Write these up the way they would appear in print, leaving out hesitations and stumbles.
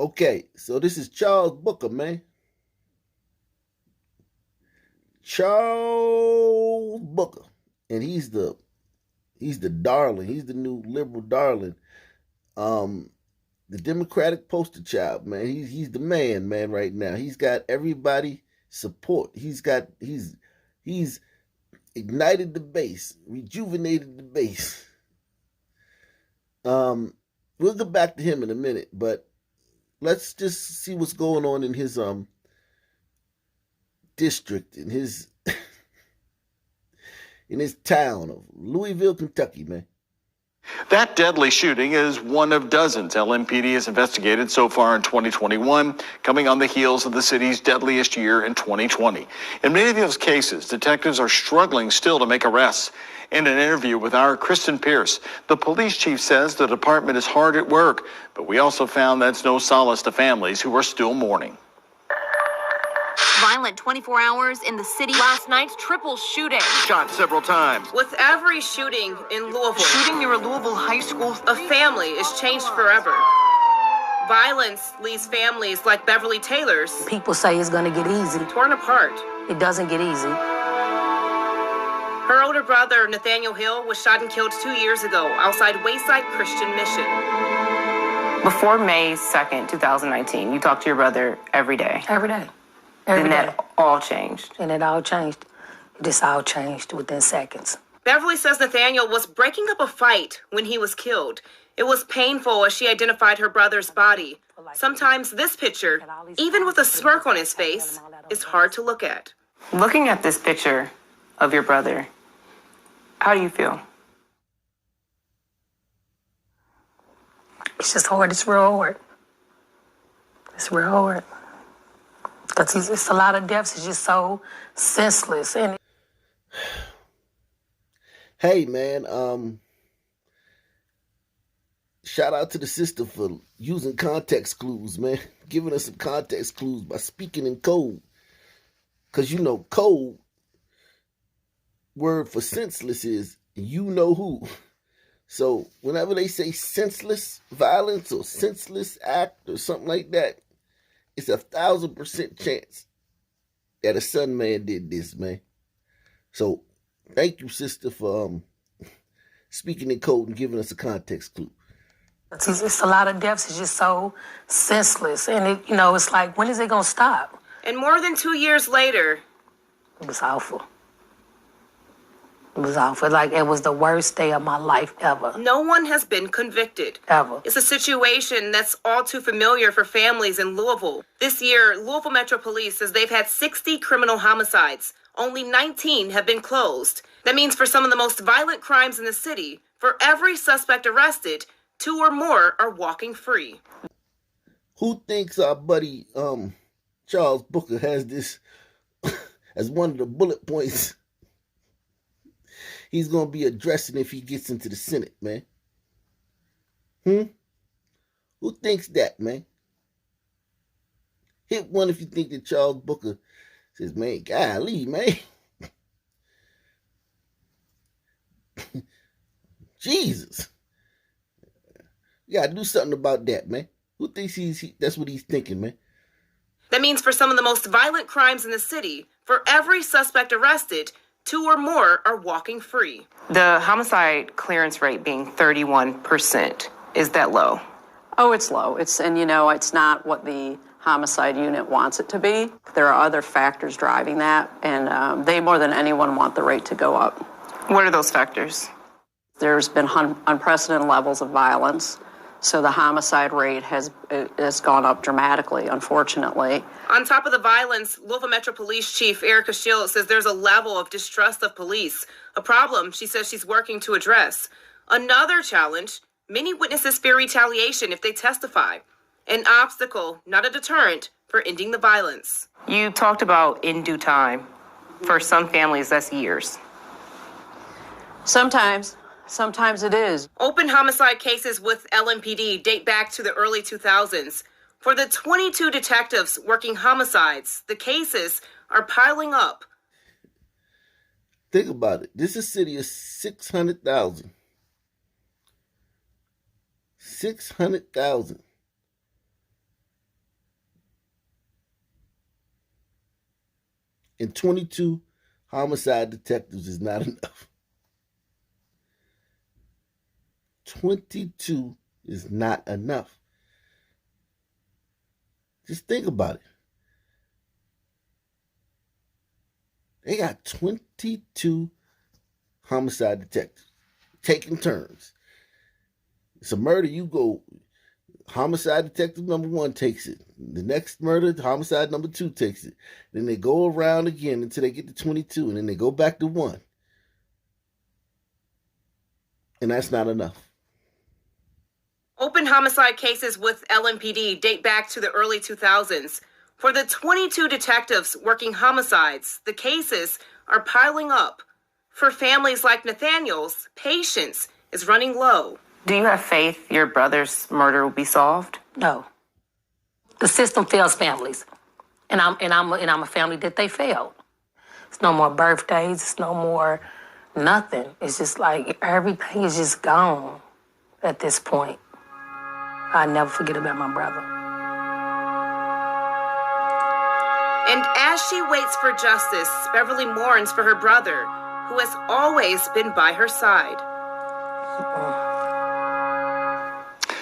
Okay, so this is Charles Booker, man. Charles Booker. And he's the darling. He's the new liberal darling. Um, the Democratic poster child, man. He's the man right now. He's got everybody support. He's ignited the base, rejuvenated the base. We'll get back to him in a minute, but let's just see what's going on in his district, in his town of Louisville, Kentucky, man. That deadly shooting is one of dozens LMPD has investigated so far in 2021, coming on the heels of the city's deadliest year in 2020. In many of those cases, detectives are struggling still to make arrests. In an interview with our Kristen Pierce, the police chief says the department is hard at work, but we also found that's no solace to families who are still mourning. Violent 24 hours in the city. Last night's triple shooting. Shot several times. With every shooting in Louisville, Shooting near a Louisville high school. a family is changed forever. Violence leaves families like Beverly Taylor's People say it's going to get easy. torn apart. It doesn't get easy. Her older brother, Nathaniel Hill, was shot and killed 2 years ago outside Wayside Christian Mission. Before May 2nd, 2019, you talked to your brother every day. Every day. Every And day. that all changed. And it all changed. It just all changed within seconds. Beverly says Nathaniel was breaking up a fight when he was killed. It was painful as she identified her brother's body. Sometimes this picture, even with a smirk on his face, is hard to look at. Looking at this picture of your brother, how do you feel? It's just hard. It's real hard. It's real hard. Because it's a lot of deaths. It's just so senseless. And Hey, man, shout out to the sister for using context clues, man. Giving us some context clues by speaking in code. Because, code word for senseless is you know who. So whenever they say senseless violence or senseless act or something like that, it's 1,000% chance that a son man did this, man. So thank you, sister, for speaking in code and giving us a context clue. it's a lot of deaths. It's just so senseless. And, it's like, when is it going to stop? And more than 2 years later, It was awful. It was awful. Like, it was the worst day of my life ever. no one has been convicted. Ever. It's a situation that's all too familiar for families in Louisville. This year, Louisville Metro Police says they've had 60 criminal homicides. Only 19 have been closed. That means for some of the most violent crimes in the city, for every suspect arrested, 2 or more are walking free. Who thinks our buddy Charles Booker has this as one of the bullet points he's going to be addressing if he gets into the Senate, man? Who thinks that, man? Hit one if you think that Charles Booker says, man, golly, man. Jesus. You got to do something about that, man. Who thinks that's what he's thinking, man? That means for some of the most violent crimes in the city, for every suspect arrested, 2 or more are walking free. The homicide clearance rate being 31%, is that low? Oh, it's low. It's not what the homicide unit wants it to be. There are other factors driving that, and they more than anyone want the rate to go up. What are those factors? There's been unprecedented levels of violence, so the homicide rate has gone up dramatically, unfortunately. On top of the violence, Louisville Metro Police Chief Erica Shields says there's a level of distrust of police, a problem she says she's working to address. Another challenge, many witnesses fear retaliation if they testify. An obstacle, not a deterrent, for ending the violence. You talked about in due time. For some families, that's years. Sometimes it is. Open homicide cases with LMPD date back to the early 2000s. For the 22 detectives working homicides, the cases are piling up. Think about it. This is a city of 600,000. 600,000. and 22 homicide detectives is not enough. 22 is not enough. Just think about it. They got 22 homicide detectives taking turns. It's a murder, you go, homicide detective number 1 takes it. The next murder, homicide number 2 takes it. Then they go around again until they get to 22, and then they go back to 1. And that's not enough. Open homicide cases with LMPD date back to the early 2000s. For the 22 detectives working homicides, the cases are piling up. For families like Nathaniel's, patience is running low. Do you have faith your brother's murder will be solved? No. The system fails families. And I'm a family that they failed. It's no more birthdays, it's no more nothing. It's just like everything is just gone at this point. I never forget about my brother. And as she waits for justice, Beverly mourns for her brother, who has always been by her side.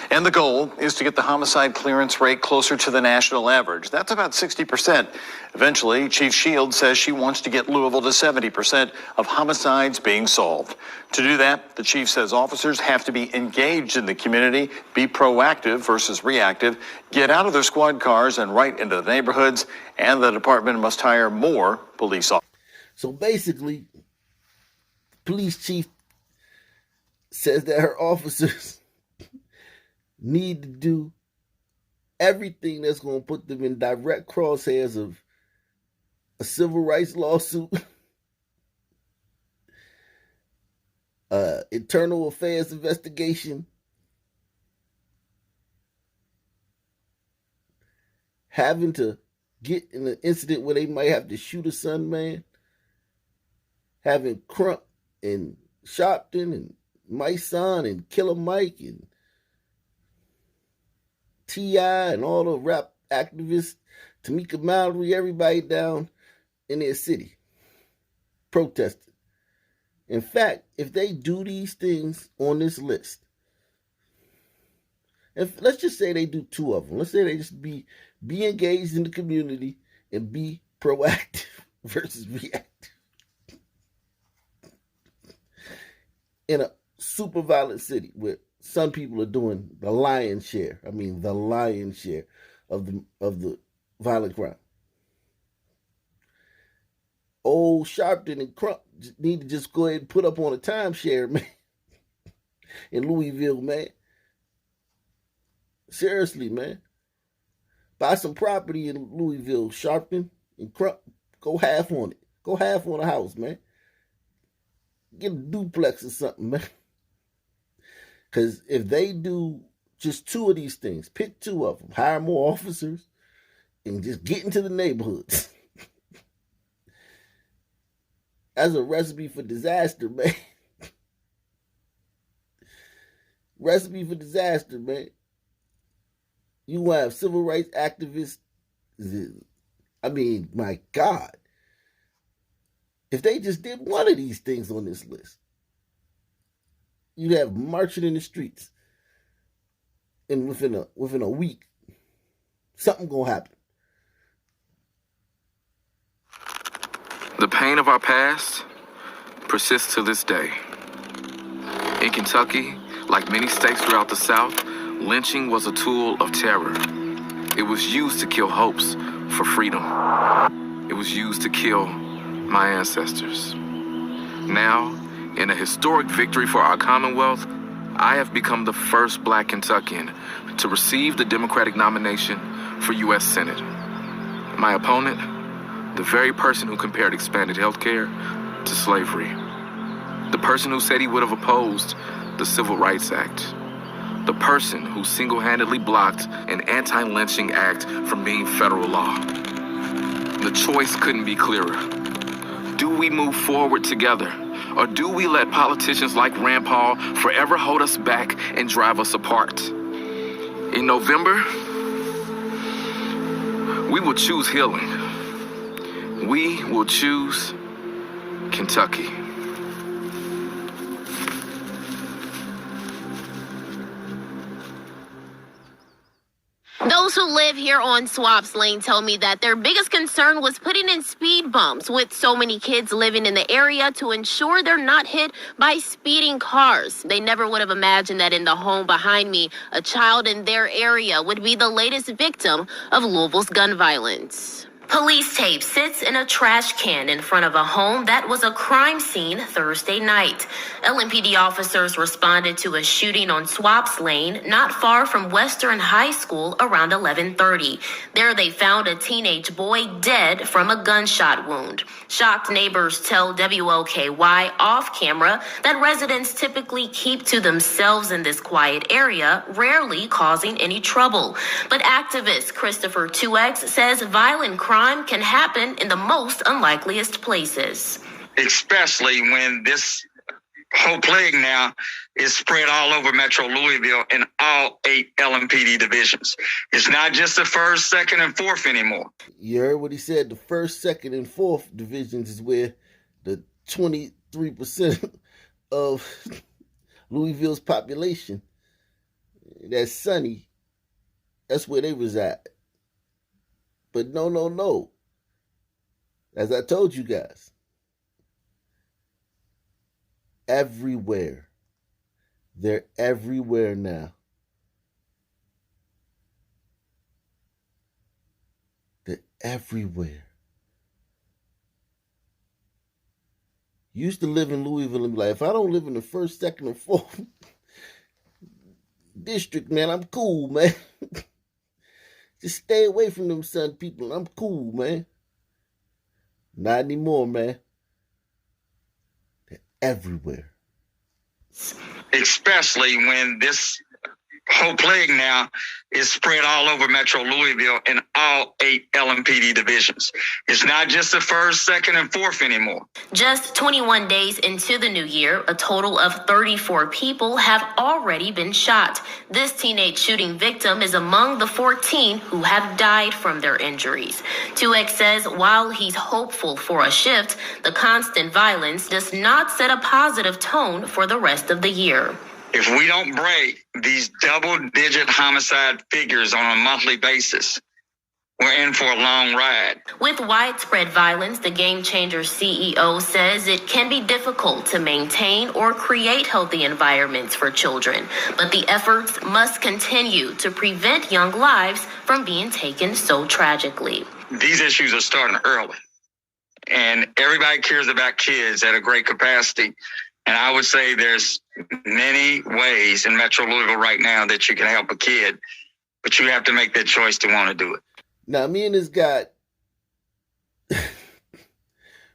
And the goal is to get the homicide clearance rate closer to the national average. That's about 60%. Eventually, Chief Shields says she wants to get Louisville to 70% of homicides being solved. To do that, the chief says officers have to be engaged in the community, be proactive versus reactive, get out of their squad cars and right into the neighborhoods, and the department must hire more police officers. So basically, the police chief says that her officers need to do everything that's going to put them in direct crosshairs of a civil rights lawsuit, internal affairs investigation, having to get in an incident where they might have to shoot a son, man, having Crump and Sharpton and my son and Killer Mike and T.I. and all the rap activists, Tamika Mallory, everybody down in their city protesting. In fact, if they do these things on this list, if let's just say they do 2 of them, let's say they just be engaged in the community and be proactive versus reactive in a super violent city where some people are doing the lion's share. I mean, the lion's share of the violent crime. Old Sharpton and Crump need to just go ahead and put up on a timeshare, man, in Louisville, man. Seriously, man. Buy some property in Louisville, Sharpton and Crump. Go half on it. Go half on a house, man. Get a duplex or something, man. Because if they do just 2 of these things, pick 2 of them, hire more officers, and just get into the neighborhoods. That's a recipe for disaster, man. Recipe for disaster, man. You have civil rights activists. I mean, my God. If they just did 1 of these things on this list, you'd have marching in the streets. And within a week, something gonna happen. The pain of our past persists to this day. In Kentucky, like many states throughout the South, lynching was a tool of terror. It was used to kill hopes for freedom. It was used to kill my ancestors. Now, in a historic victory for our Commonwealth, I have become the first Black Kentuckian to receive the Democratic nomination for U.S. Senate. My opponent, the very person who compared expanded health care to slavery. The person who said he would have opposed the Civil Rights Act. The person who single-handedly blocked an anti-lynching act from being federal law. The choice couldn't be clearer. Do we move forward together? Or do we let politicians like Rand Paul forever hold us back and drive us apart? In November, we will choose healing. We will choose Kentucky. Those who live here on Swaps Lane tell me that their biggest concern was putting in speed bumps with so many kids living in the area to ensure they're not hit by speeding cars. They never would have imagined that in the home behind me, a child in their area would be the latest victim of Louisville's gun violence. Police tape sits in a trash can in front of a home that was a crime scene Thursday night. LMPD officers responded to a shooting on Swaps Lane, not far from Western High School, around 11:30. There they found a teenage boy dead from a gunshot wound. Shocked neighbors tell WLKY off camera that residents typically keep to themselves in this quiet area, rarely causing any trouble. But activist Christopher 2X says violent crime can happen in the most unlikeliest places. Especially when this whole plague now is spread all over Metro Louisville in all 8 LMPD divisions. It's not just the 1st, 2nd, and 4th anymore. You heard what he said. The 1st, 2nd, and 4th divisions is where the 23% of Louisville's population, that's sunny, that's where they reside. But no. As I told you guys, everywhere. They're everywhere now. They're everywhere. Used to live in Louisville and be like, if I don't live in the 1st, 2nd, and 4th district, man, I'm cool, man. Just stay away from them son people. I'm cool, man. Not anymore, man. They're everywhere. Especially when this whole plague now is spread all over Metro Louisville in all 8 LMPD divisions. It's not just the 1st, 2nd, and 4th anymore. Just 21 days into the new year, a total of 34 people have already been shot. This teenage shooting victim is among the 14 who have died from their injuries. 2X says while he's hopeful for a shift, the constant violence does not set a positive tone for the rest of the year. If we don't break these double-digit homicide figures on a monthly basis, we're in for a long ride. With widespread violence, the Game Changers CEO says it can be difficult to maintain or create healthy environments for children, but the efforts must continue to prevent young lives from being taken so tragically. These issues are starting early, and everybody cares about kids at a great capacity. And I would say there's many ways in Metro Louisville right now that you can help a kid, but you have to make that choice to want to do it. Now, me and this guy,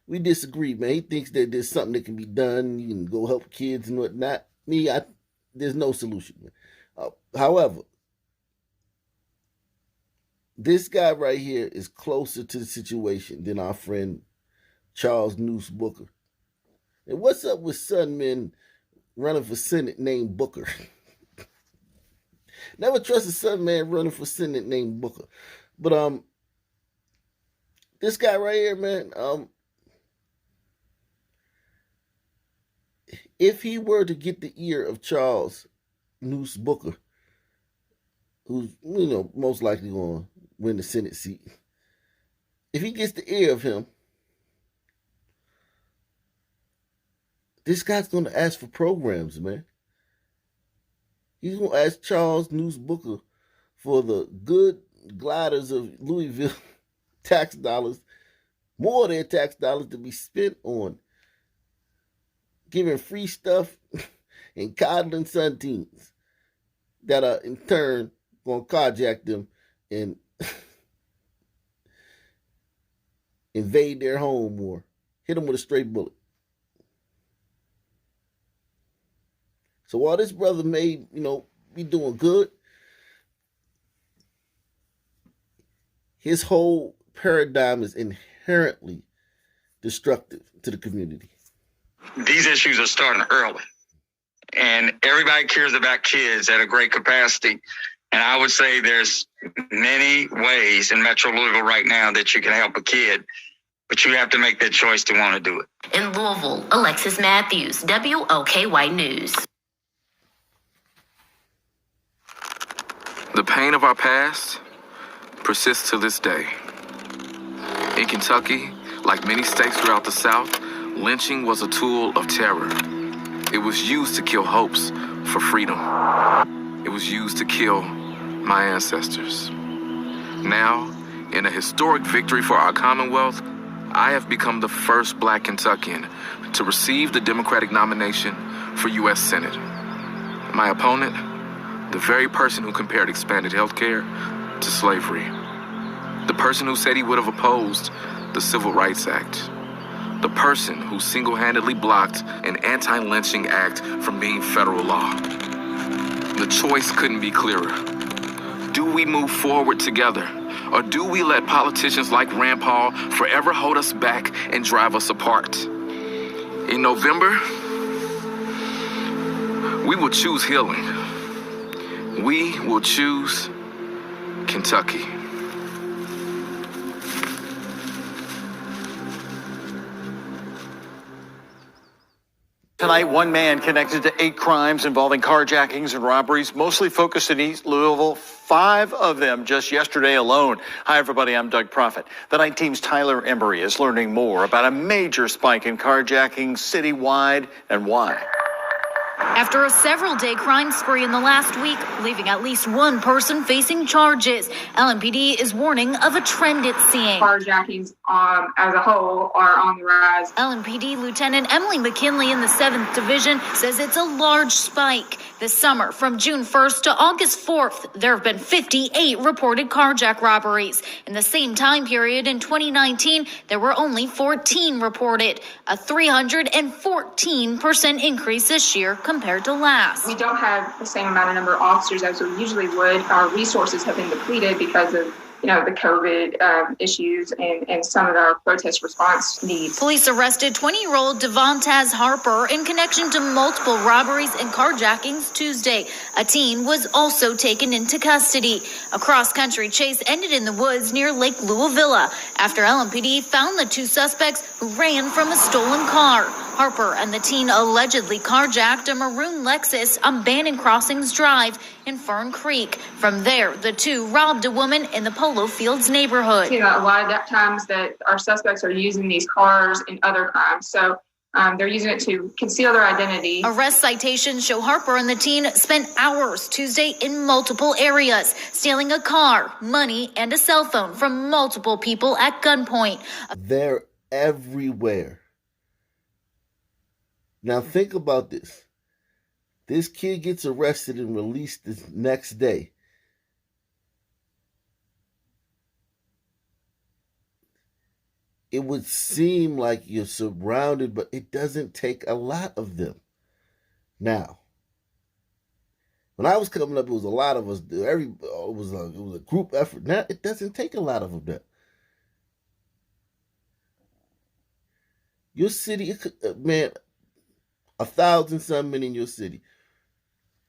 we disagree, man. He thinks that there's something that can be done. You can go help kids and whatnot. There's no solution. However, this guy right here is closer to the situation than our friend Charles Noose Booker. And what's up with son men running for Senate named Booker? Never trust a son man running for Senate named Booker. But this guy right here, man, if he were to get the ear of Charles Noose Booker, who's, most likely going to win the Senate seat, if he gets the ear of him, this guy's going to ask for programs, man. He's going to ask Charles Noose Booker for the good gliders of Louisville tax dollars, more of their tax dollars to be spent on giving free stuff and coddling son teens that are in turn going to carjack them and invade their home or hit them with a stray bullet. So while this brother may, be doing good, his whole paradigm is inherently destructive to the community. These issues are starting early, and everybody cares about kids at a great capacity. And I would say there's many ways in Metro Louisville right now that you can help a kid, but you have to make that choice to want to do it. In Louisville, Alexis Matthews, WOKY News. The pain of our past persists to this day. In Kentucky, like many states throughout the South, lynching was a tool of terror. It was used to kill hopes for freedom. It was used to kill my ancestors. Now, in a historic victory for our Commonwealth, I have become the first Black Kentuckian to receive the Democratic nomination for U.S. Senate. My opponent, the very person who compared expanded health care to slavery. The person who said he would have opposed the Civil Rights Act. The person who single-handedly blocked an anti-lynching act from being federal law. The choice couldn't be clearer. Do we move forward together, or do we let politicians like Rand Paul forever hold us back and drive us apart? In November, we will choose healing. We will choose Kentucky. Tonight, one man connected to 8 crimes involving carjackings and robberies, mostly focused in East Louisville, 5 of them just yesterday alone. Hi, everybody. I'm Doug Prophet. The Night Team's Tyler Embry is learning more about a major spike in carjacking citywide and why. After a several-day crime spree in the last week, leaving at least one person facing charges, LMPD is warning of a trend it's seeing. Carjackings as a whole are on the rise. LMPD Lieutenant Emily McKinley in the 7th Division says it's a large spike. This summer, from June 1st to August 4th, there have been 58 reported carjack robberies. In the same time period in 2019, there were only 14 reported, a 314% increase this year compared to last. We don't have the same amount of number of officers as we usually would. Our resources have been depleted because of the COVID issues and some of our protest response needs. Police arrested 20-year-old Devontaze Harper in connection to multiple robberies and carjackings Tuesday. A teen was also taken into custody. A cross-country chase ended in the woods near Lake Louisville after LMPD found the 2 suspects who ran from a stolen car. Harper and the teen allegedly carjacked a maroon Lexus on Bannon Crossings Drive in Fern Creek. From there, the 2 robbed a woman in the Polo Fields neighborhood. A lot of times that our suspects are using these cars in other crimes. So they're using it to conceal their identity. Arrest citations show Harper and the teen spent hours Tuesday in multiple areas, stealing a car, money, and a cell phone from multiple people at gunpoint. They're everywhere. Now think about this. This kid gets arrested and released the next day. It would seem like you're surrounded, but it doesn't take a lot of them. Now, when I was coming up, it was a lot of us. It was a group effort. Now it doesn't take a lot of them. Your city, man, 1,000-something in your city.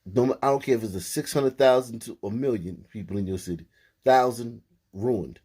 I don't care if it's 600,000 to 1 million people in your city. 1,000 ruined.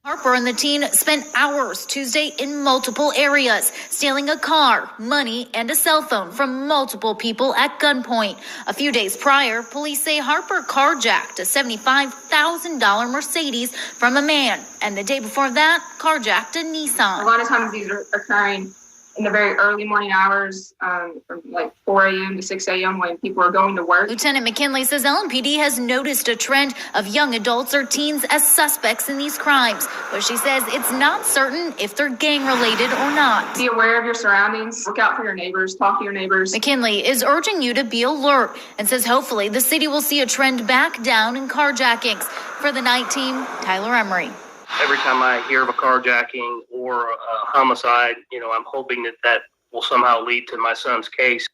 Harper and the teen spent hours Tuesday in multiple areas, stealing a car, money, and a cell phone from multiple people at gunpoint. A few days prior, police say Harper carjacked a $75,000 Mercedes from a man, and the day before that, carjacked a Nissan. A lot of times these are occurring in the very early morning hours, from like 4 a.m. to 6 a.m. when people are going to work. Lieutenant McKinley says LMPD has noticed a trend of young adults or teens as suspects in these crimes, but she says it's not certain if they're gang-related or not. Be aware of your surroundings. Look out for your neighbors. Talk to your neighbors. McKinley is urging you to be alert and says hopefully the city will see a trend back down in carjackings. For the Night Team, Tyler Embry. Every time I hear of a carjacking or a homicide, I'm hoping that will somehow lead to my son's case.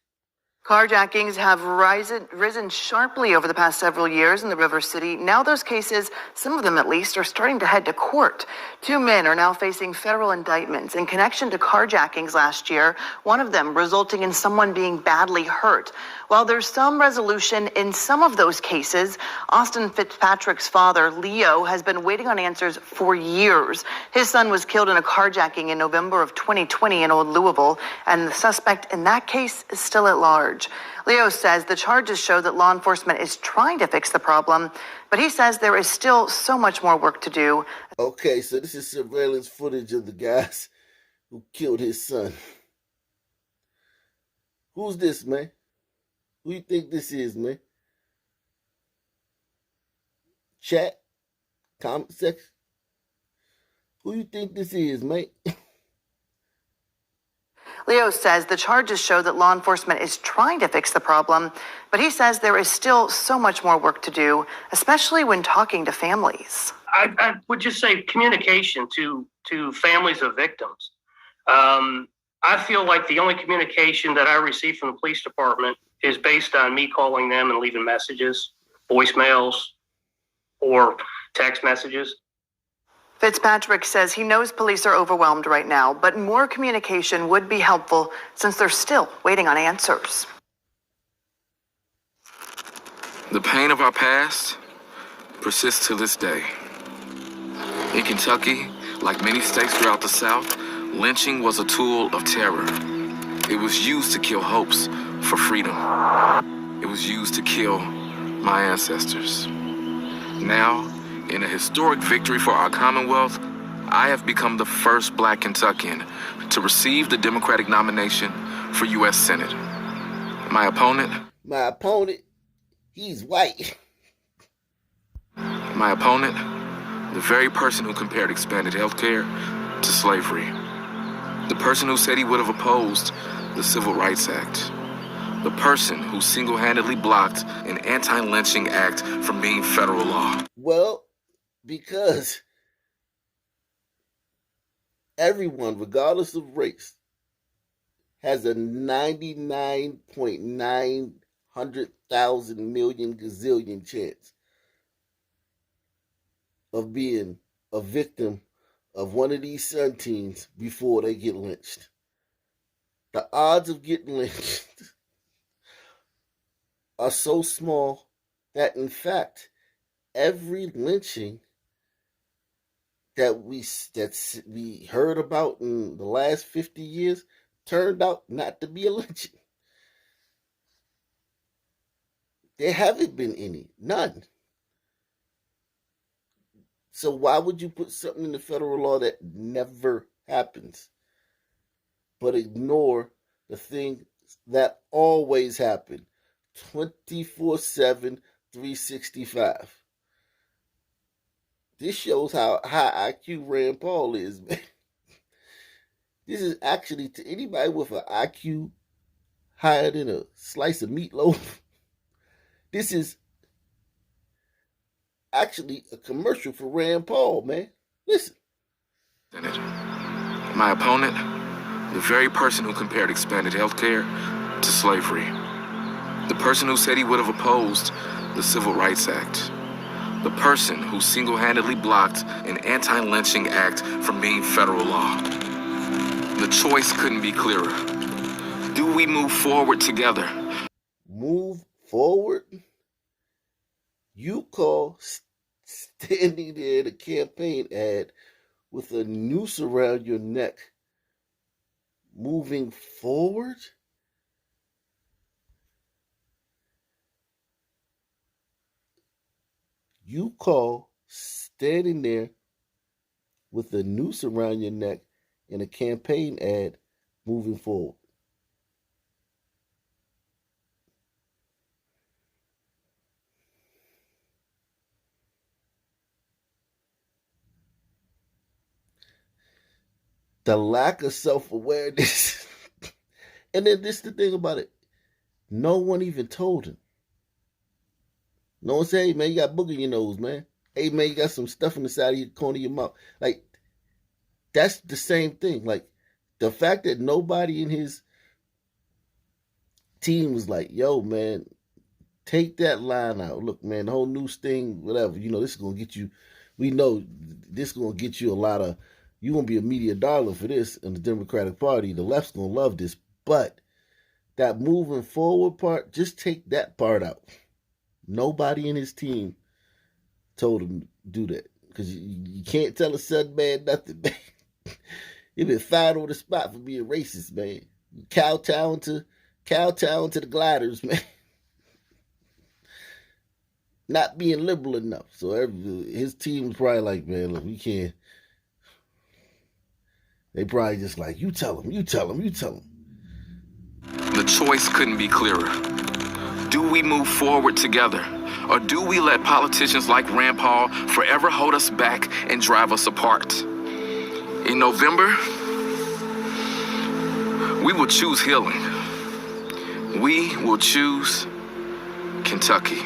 Carjackings have risen sharply over the past several years in the River City. Now those cases, some of them at least, are starting to head to court. 2 men are now facing federal indictments in connection to carjackings last year, one of them resulting in someone being badly hurt. While there's some resolution in some of those cases, Austin Fitzpatrick's father, Leo, has been waiting on answers for years. His son was killed in a carjacking in November of 2020 in Old Louisville, and the suspect in that case is still at large. Leo says the charges show that law enforcement is trying to fix the problem, but he says there is still so much more work to do. Okay, so this is surveillance footage of the guys who killed his son. Who's this, man? Who you think this is, man? Chat? Comment section? Who you think this is, mate? Leo says the charges show that law enforcement is trying to fix the problem, but he says there is still so much more work to do, especially when talking to families. I would just say communication to families of victims. I feel like the only communication that I receive from the police department is based on me calling them and leaving messages, voicemails, or text messages. Fitzpatrick says he knows police are overwhelmed right now, but more communication would be helpful since they're still waiting on answers. The pain of our past persists to this day. In Kentucky, like many states throughout the South, lynching was a tool of terror. It was used to kill hopes for freedom. It was used to kill my ancestors. Now, in a historic victory for our Commonwealth, I have become the first Black Kentuckian to receive the Democratic nomination for U.S. Senate. My opponent, he's white. My opponent, the very person who compared expanded health care to slavery. The person who said he would have opposed the Civil Rights Act. The person who single-handedly blocked an anti-lynching act from being federal law. Well, because everyone, regardless of race, has a 99.900,000 gazillion chance of being a victim of one of these sun teens before they get lynched. The odds of getting lynched are so small that, in fact, every lynching that we heard about in the last 50 years turned out not to be a lynching. There haven't been any, none. So why would you put something in the federal law that never happens, but ignore the thing that always happened 24/7, 365? This shows how high IQ Rand Paul is, man. This is actually, to anybody with an IQ higher than a slice of meatloaf, this is actually a commercial for Rand Paul, man. Listen. My opponent, the very person who compared expanded health care to slavery. The person who said he would have opposed the Civil Rights Act. The person who single-handedly blocked an anti-lynching act from being federal law. The choice couldn't be clearer. Do we move forward together? Move forward? You call standing there in a campaign ad with a noose around your neck moving forward? You call standing there with a noose around your neck in a campaign ad moving forward? The lack of self-awareness. And then this is the thing about it. No one even told him. No one said, hey, man, you got booger in your nose, man. Hey, man, you got some stuff in the side of your corner of your mouth. Like, that's the same thing. Like, the fact that nobody in his team was like, yo, man, take that line out. Look, man, the whole noose thing, whatever, this is going to get you, we know this is going to get you a lot of, you're going to be a media darling for this in the Democratic Party. The left's going to love this. But that moving forward part, just take that part out. Nobody in his team told him to do that. Because you can't tell a son, man, nothing, man. You've been fired on the spot for being racist, man. Cowtown to the gliders, man. Not being liberal enough. So his team was probably like, man, look, we can't. They probably just like, you tell him. The choice couldn't be clearer. Do we move forward together? Or do we let politicians like Rand Paul forever hold us back and drive us apart? In November, we will choose healing. We will choose Kentucky.